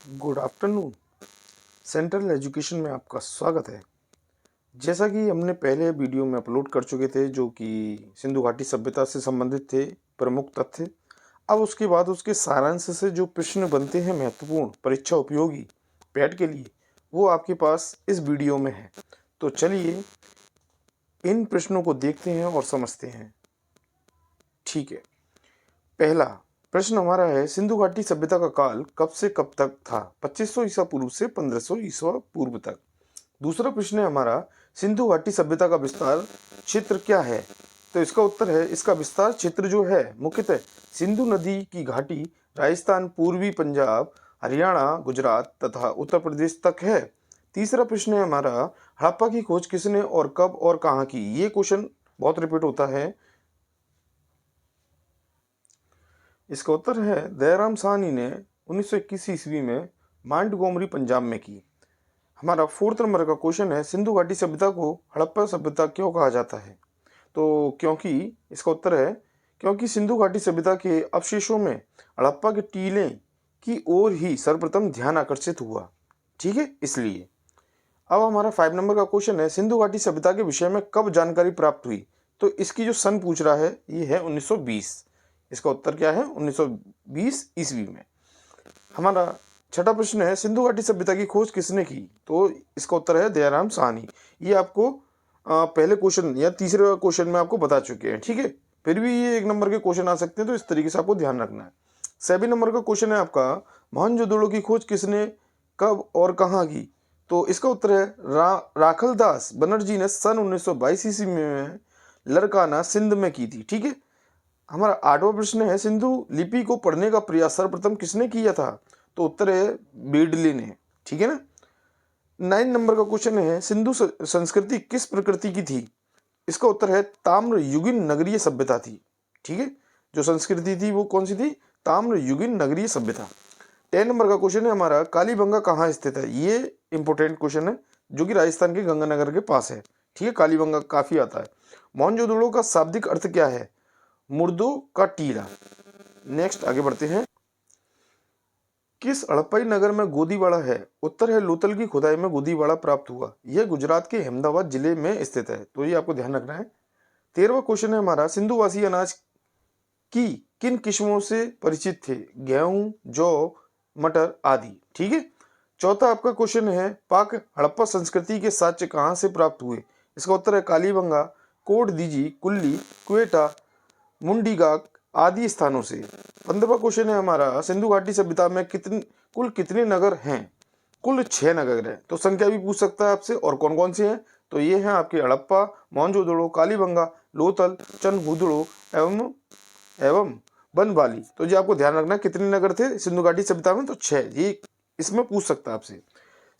Good afternoon. Central education में आपका स्वागत है। जैसा कि हमने पहले वीडियो में अपलोड कर चुके थे, जो कि सिंधु घाटी सभ्यता से संबंधित थे प्रमुख तथ्य। अब उसके बाद उसके सारांश से जो प्रश्न बनते हैं महत्वपूर्ण, परीक्षा उपयोगी पैट के लिए, वो आपके पास इस वीडियो में है। तो चलिए इन प्रश्नों को देखते हैं और समझते हैं। ठीक है, पहला प्रश्न हमारा है, सिंधु घाटी सभ्यता का काल कब से कब तक था? 2500 ईसा पूर्व से 1500 ईसा पूर्व तक। दूसरा प्रश्न है हमारा, सिंधु घाटी सभ्यता का विस्तार क्षेत्र क्या है? तो इसका उत्तर है, इसका विस्तार क्षेत्र जो है मुख्यतः सिंधु नदी की घाटी, राजस्थान, पूर्वी पंजाब, हरियाणा, गुजरात तथा उत्तर प्रदेश तक है। तीसरा प्रश्न है हमारा, हड़प्पा की खोज किसने और कब और कहाँ की? ये क्वेश्चन बहुत रिपीट होता है। इसका उत्तर है, दयाराम साहनी ने 1921 ईस्वी में मांडगोमरी पंजाब में की। हमारा फोर्थ नंबर का क्वेश्चन है, सिंधु घाटी सभ्यता को हड़प्पा सभ्यता क्यों कहा जाता है? तो क्योंकि इसका उत्तर है, क्योंकि सिंधु घाटी सभ्यता के अवशेषों में हड़प्पा के टीले की ओर ही सर्वप्रथम ध्यान आकर्षित हुआ। ठीक है, इसलिए। अब हमारा 5 नंबर का क्वेश्चन है, सिंधु घाटी सभ्यता के विषय में कब जानकारी प्राप्त हुई? तो इसकी जो सन पूछ रहा है ये है 1920। इसका उत्तर क्या है? 1920 ईस्वी में। हमारा छठा प्रश्न है, सिंधु घाटी सभ्यता की खोज किसने की? तो इसका उत्तर है दयाराम साहनी। ये आपको पहले क्वेश्चन या तीसरे क्वेश्चन में आपको बता चुके हैं। ठीक है, फिर भी ये 1 नंबर के क्वेश्चन आ सकते हैं, तो इस तरीके से आपको ध्यान रखना है। 7 नंबर का क्वेश्चन है आपका, मोहनजोदड़ो की खोज किसने, कब और कहाँ की? तो इसका उत्तर है राखलदास बनर्जी ने सन 1922 ईस्वी में लरकाना सिंध में की थी। ठीक है। हमारा 8वां प्रश्न है, सिंधु लिपि को पढ़ने का प्रयास सर्वप्रथम किसने किया था? तो उत्तर है बेडले ने। ठीक है ना। 9 नंबर का क्वेश्चन है, सिंधु संस्कृति किस प्रकृति की थी? इसका उत्तर है ताम्र युगीन नगरीय सभ्यता थी। ठीक है, जो संस्कृति थी वो कौन सी थी? ताम्र युगीन नगरीय सभ्यता। 10 नंबर का क्वेश्चन है हमारा, कालीबंगा कहाँ स्थित है? ये इंपॉर्टेंट क्वेश्चन है, जो कि राजस्थान के गंगानगर के पास है। ठीक है, कालीबंगा काफी आता है। मोहनजोदड़ो का शाब्दिक अर्थ क्या है? मुर्दों का टीला। नेक्स्ट आगे बढ़ते हैं। किस हड़प्पाई नगर में गोदीवाड़ा है? उत्तर है लोथल की खुदाई में गोदीवाड़ा प्राप्त हुआ। यह गुजरात के अहमदाबाद जिले में स्थित है, तो ये आपको ध्यान रखना है। 13वां क्वेश्चन है हमारा, सिंधुवासी अनाज की किन किस्मों से परिचित थे? गेहूं, जौ, मटर आदि। ठीक है। चौथा आपका क्वेश्चन है, पाक हड़प्पा संस्कृति के साक्ष्य कहाँ से प्राप्त हुए? इसका उत्तर है कालीबंगा, कोट दीजी, कुल्ली, क्वेटा, मुंडीगाक आदि स्थानों से। 15वां क्वेश्चन है हमारा, सिंधु घाटी सभ्यता में कुल कितने नगर हैं? कुल 6 नगर हैं। तो संख्या भी पूछ सकता है आपसे, और कौन कौन से हैं? तो ये हैं आपके हड़प्पा, मोहनजोदड़ो, कालीबंगा, लोथल, चनहुदड़ो एवं बनवाली। तो जी आपको ध्यान रखना, कितने नगर थे सिंधु घाटी सभ्यता में? तो 6। ये इसमें पूछ सकता है आपसे।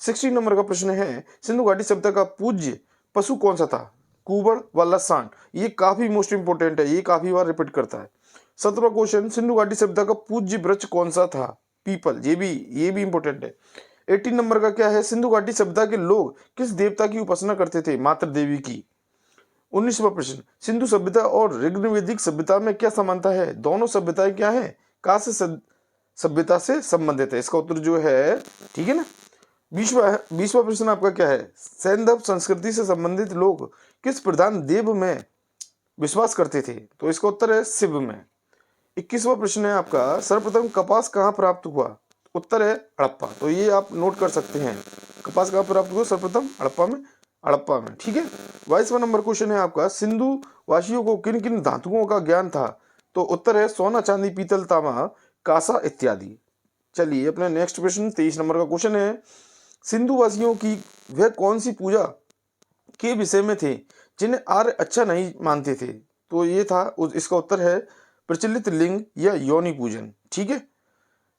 16 नंबर का प्रश्न है, सिंधु घाटी सभ्यता का पूज्य पशु कौन सा था? कुबड़ व लसान। ये काफी मोस्ट इंपोर्टेंट है, ये काफी बार रिपीट करता है। 17वां क्वेश्चन, सिंधु घाटी सभ्यता का पूज्य वृक्ष कौन सा था? पीपल। ये भी इंपोर्टेंट है। 18 नंबर का क्या है, सिंधु घाटी सभ्यता के लोग किस देवता की उपासना करते थे? मातृ देवी की। 19वां प्रश्न, सिंधु सभ्यता और ऋग्वैदिक सभ्यता में क्या समानता है? दोनों सभ्यताएं क्या है? कास्य सभ्यता से संबंधित है। इसका उत्तर जो है, ठीक है ना। 20वां प्रश्न आपका क्या है, सैंधव संस्कृति से संबंधित लोग किस प्रधान देव में विश्वास करते थे? तो इसका उत्तर है शिव में। 21वां प्रश्न है आपका, सर्वप्रथम कपास कहाँ प्राप्त हुआ? उत्तर है हड़प्पा। तो ये आप नोट कर सकते हैं, कपास कहाँ प्राप्त हुआ सर्वप्रथम? हड़प्पा में। ठीक है। 22वां नंबर क्वेश्चन है आपका, सिंधु वासियों को किन किन धातुओं का ज्ञान था? तो उत्तर है सोना, चांदी, पीतल, तांबा, कांसा इत्यादि। चलिए अपने नेक्स्ट प्रश्न 23 नंबर का क्वेश्चन है, सिंधु वासियों की वह कौन सी पूजा के विषय में थे जिन्हें आर्य अच्छा नहीं मानते थे? तो ये था, इसका उत्तर है प्रचलित लिंग या योनि पूजन। ठीक है।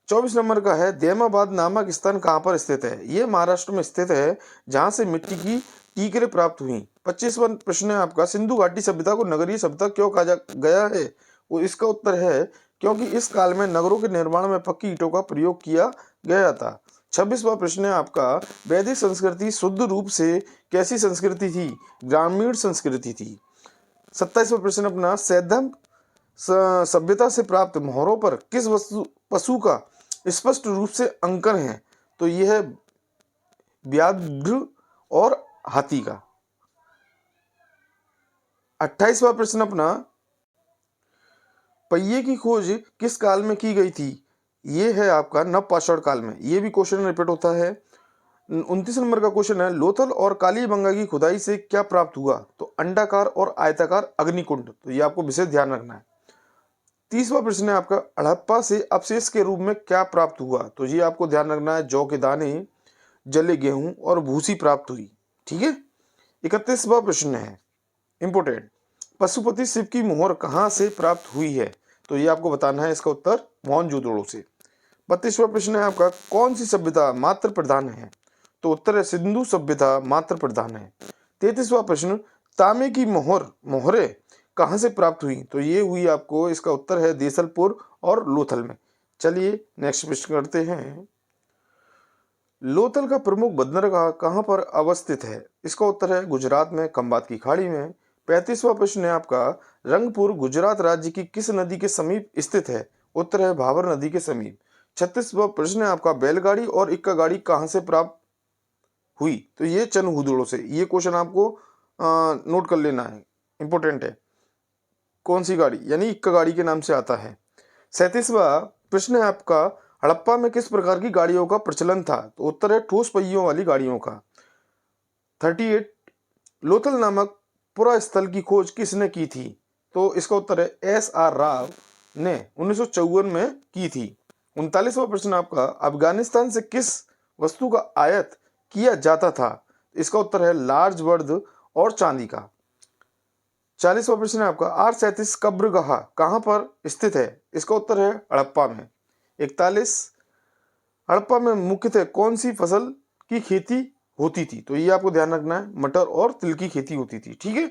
24 नंबर का है, दैमाबाद नामक स्थान कहाँ पर स्थित है? ये महाराष्ट्र में स्थित है, जहां से मिट्टी की टीकरें प्राप्त हुई। 25वां प्रश्न है आपका, सिंधु घाटी सभ्यता को नगरीय सभ्यता क्यों कहा गया है? वो इसका उत्तर है, क्योंकि इस काल में नगरों के निर्माण में पक्की ईंटों का प्रयोग किया गया था। 26वां प्रश्न है आपका, वैदिक संस्कृति शुद्ध रूप से कैसी संस्कृति थी? ग्रामीण संस्कृति थी। 27वां प्रश्न अपना, सैंधव सभ्यता से प्राप्त मोहरों पर किस पशु का स्पष्ट रूप से अंकन है? तो ये है व्याघ्र और हाथी का। 28वां प्रश्न अपना, पहिए की खोज किस काल में की गई थी? ये है आपका नवपाषाण काल में। ये भी क्वेश्चन रिपीट होता है। 29 नंबर का क्वेश्चन है, लोथल और कालीबंगा की खुदाई से क्या प्राप्त हुआ? तो अंडाकार और आयताकार अग्निकुंड। तो ये आपको विशेष ध्यान रखना है। 30वां प्रश्न है आपका, हड़प्पा से अवशेष के रूप में क्या प्राप्त हुआ? तो ये आपको ध्यान रखना है, जौ के दाने, जले गेहूं और भूसी प्राप्त हुई। ठीक है। 31वां प्रश्न है इंपोर्टेंट, पशुपति शिव की मोहर कहाँ से प्राप्त हुई है? तो ये आपको बताना है। इसका उत्तर मोहनजोदड़ो से। 32वां प्रश्न है आपका, कौन सी सभ्यता मात्र प्रधान है? तो उत्तर है सिंधु सभ्यता मात्र प्रधान है। 33वां प्रश्न, तांबे की मोहरें कहाँ से प्राप्त हुई? तो ये हुई आपको, इसका उत्तर है देसलपुर और लोथल में। चलिए नेक्स्ट प्रश्न करते हैं। लोथल का प्रमुख बंदरगाह कहाँ पर अवस्थित है? इसका उत्तर है गुजरात में, खंबात की खाड़ी में। 35वां प्रश्न है आपका, रंगपुर गुजरात राज्य की किस नदी के समीप स्थित है? उत्तर है भाबर नदी के समीप। 36वां प्रश्न है आपका, बैलगाड़ी और इक्का गाड़ी कहाँ से प्राप्त हुई? तो ये चनहुदड़ो से। ये क्वेश्चन आपको नोट कर लेना है, इंपॉर्टेंट है। कौन सी गाड़ी? यानी इक्का गाड़ी के नाम से आता है। 37वां प्रश्न है आपका, हड़प्पा में किस प्रकार की गाड़ियों का प्रचलन था? तो उत्तर है ठोस पहियों वाली गाड़ियों का। 38, लोथल नामक पुरा स्थल की खोज किसने की थी? तो इसका उत्तर है SR राव ने 1954 में की थी। 39वां प्रश्न आपका, अफगानिस्तान से किस वस्तु का आयात किया जाता था? इसका उत्तर है लार्ज बर्द और चांदी का। 40वां प्रश्न है आपका, R37 कब्रगाह कहाँ पर स्थित है? इसका उत्तर है हड़प्पा में। 41, हड़प्पा में मुख्यतः कौन सी फसल की खेती होती थी? तो ये आपको ध्यान रखना है, मटर और तिल की खेती होती थी। ठीक है।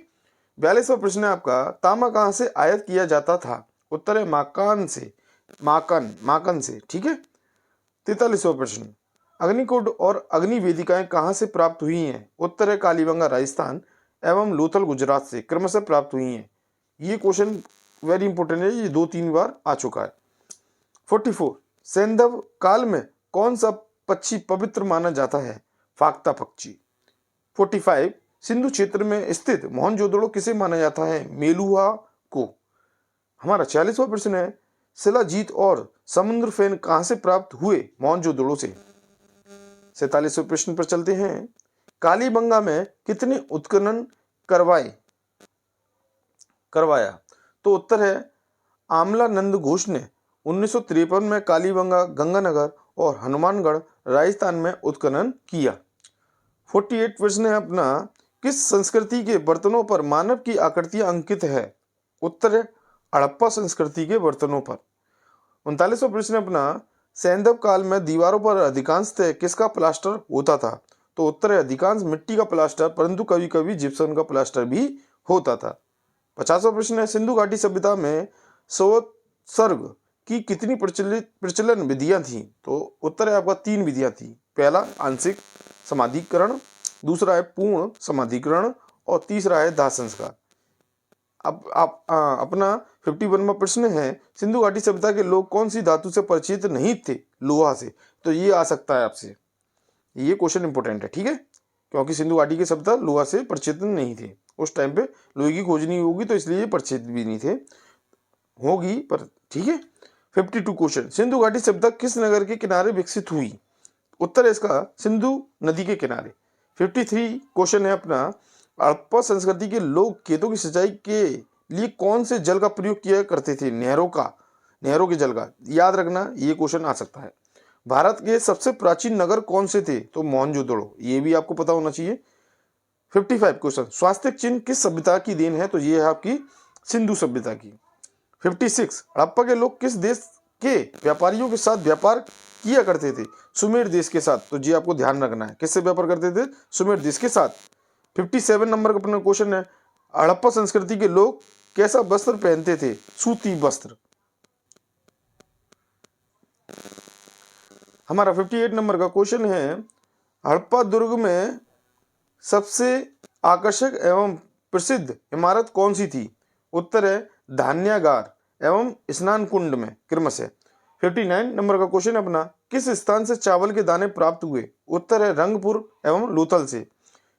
42वां प्रश्न है आपका, तांबा कहाँ से आयात किया जाता था? उत्तर है माकन से, माकन से। ठीक है। 43वां प्रश्न, अग्निकुंड और अग्नि वेदिकाएं कहाँ से प्राप्त हुई हैं? उत्तर है कालीबंगा राजस्थान एवं लोथल गुजरात से क्रमशः प्राप्त हुई हैं। ये क्वेश्चन वेरी इंपॉर्टेंट है, ये 2-3 बार आ चुका है। 44, सैंधव काल में कौन सा पक्षी पवित्र माना जाता है? फाख्ता पक्षी। 45, सिंधु क्षेत्र में स्थित मोहनजोदड़ो किसे माना जाता है? मेलुहा को। हमारा 46वां प्रश्न है, शिलाजीत और समुद्र फेन कहां से प्राप्त हुए? मोहनजोदड़ो से। 47वें प्रश्न पर चलते हैं, कालीबंगा में कितने उत्खनन करवाया? तो उत्तर है आमलानंद घोष ने 1953 में कालीबंगा, गंगानगर और हनुमानगढ़ राजस्थान में उत्खनन किया। 48 प्रश्न है अपना, किस संस्कृति के बर्तनों पर मानव की आकृतियां अंकित है? उत्तर है हड़प्पा संस्कृति के बर्तनों पर। 39वां प्रश्न अपना, सैंधव काल में दीवारों पर अधिकांशतः किसका प्लास्टर होता था? तो उत्तर है अधिकांश मिट्टी का प्लास्टर, परंतु कभी कभी जिप्सम का प्लास्टर भी होता था। 50वां प्रश्न है, सिंधु घाटी सभ्यता में संवत्सर्ग की कितनी प्रचलन विधियां थी? तो उत्तर है आपका 3 विधियां थी। पहला आंशिक समाधिकरण, दूसरा है पूर्ण समाधिकरण और तीसरा है दाह संस्कार। अब आप अपना 51वां प्रश्न है, सिंधु घाटी सभ्यता के लोग कौन सी धातु से परिचित नहीं थे? लोहा से। तो ये आ सकता है आपसे, ये क्वेश्चन इंपॉर्टेंट है। ठीक है, क्योंकि सिंधु घाटी की सभ्यता लोहा से परिचित नहीं थे। उस टाइम पे लोहे की खोज नहीं होगी, तो इसलिए परिचित भी नहीं थे, होगी पर। ठीक है। 52 क्वेश्चन, सिंधु घाटी सभ्यता किस नगर के किनारे विकसित हुई? उत्तर है इसका सिंधु नदी के किनारे। 53 क्वेश्चन है अपना, हड़प्पा संस्कृति के लोग खेतों की सिंचाई के लिए कौन से जल का प्रयोग किया करते थे? नहरों के जल का। याद रखना, ये क्वेश्चन आ सकता है। भारत के सबसे प्राचीन नगर कौन से थे? तो मोहनजोदड़ो, ये भी आपको पता होना चाहिए। 55 क्वेश्चन, स्वास्तिक चिन्ह किस सभ्यता की देन है? तो ये है आपकी सिंधु सभ्यता की। 56, हड़प्पा के लोग किस देश के व्यापारियों के साथ व्यापार किया करते थे? सुमेर देश के साथ। तो जी आपको ध्यान रखना है, किससे व्यापार करते थे? सुमेर देश के साथ। 57 नंबर का अपना क्वेश्चन है, हड़प्पा संस्कृति के लोग कैसा वस्त्र पहनते थे? सूती वस्त्र। हमारा 58 नंबर का क्वेश्चन है, हड़प्पा दुर्ग में सबसे आकर्षक एवं प्रसिद्ध इमारत कौन सी थी? उत्तर है धान्यागार एवं स्नान कुंड में क्रमशः। 59 नंबर का क्वेश्चन अपना, किस स्थान से चावल के दाने प्राप्त हुए? उत्तर है रंगपुर एवं लोथल से।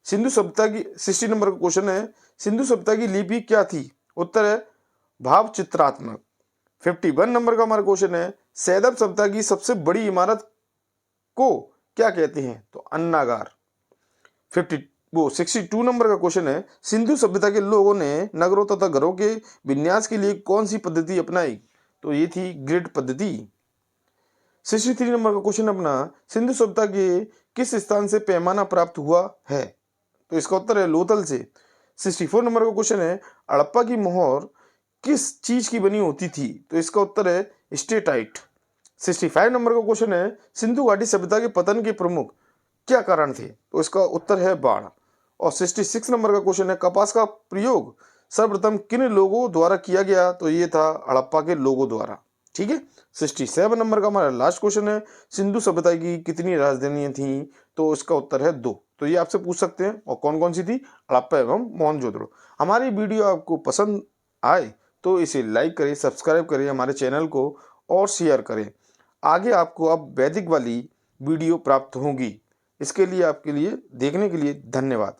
सिंधु सभ्यता की 60 नंबर का क्वेश्चन है, सिंधु सभ्यता की लिपि क्या थी? उत्तर है भाव चित्रात्मक। 51 नंबर का हमारा क्वेश्चन है, सैदब सभ्यता की सबसे बड़ी इमारत को क्या कहते हैं? तो अन्नागार। 62 नंबर का क्वेश्चन है, सिंधु सभ्यता के लोगों ने नगरों तथा घरों के विन्यास के लिए कौन सी पद्धति अपनाई? तो ये थी ग्रिड पद्धति। 63 नंबर का क्वेश्चन अपना, सिंधु सभ्यता के किस स्थान से पैमाना प्राप्त हुआ है? तो इसका उत्तर है लोथल से। 64 नंबर का क्वेश्चन है, हड़प्पा की मोहर किस चीज की बनी होती थी? तो इसका उत्तर है स्टेटाइट। 65 नंबर का क्वेश्चन है, सिंधु घाटी सभ्यता के पतन के प्रमुख क्या कारण थे? तो इसका उत्तर है बाढ़। और 66 नंबर का क्वेश्चन है, कपास का प्रयोग सर्वप्रथम किन लोगों द्वारा किया गया? तो ये था हड़प्पा के लोगों द्वारा। ठीक है। 67 नंबर का हमारा लास्ट क्वेश्चन है, सिंधु सभ्यता की कितनी राजधानियां थीं? तो इसका उत्तर है 2। तो ये आपसे पूछ सकते हैं, और कौन कौन सी थी? हड़प्पा एवं मोहनजोदड़ो। हमारी वीडियो आपको पसंद आए तो इसे लाइक करें, सब्सक्राइब करें हमारे चैनल को और शेयर करें। आगे आपको अब वैदिक वाली वीडियो प्राप्त होंगी। इसके लिए आपके लिए देखने के लिए धन्यवाद।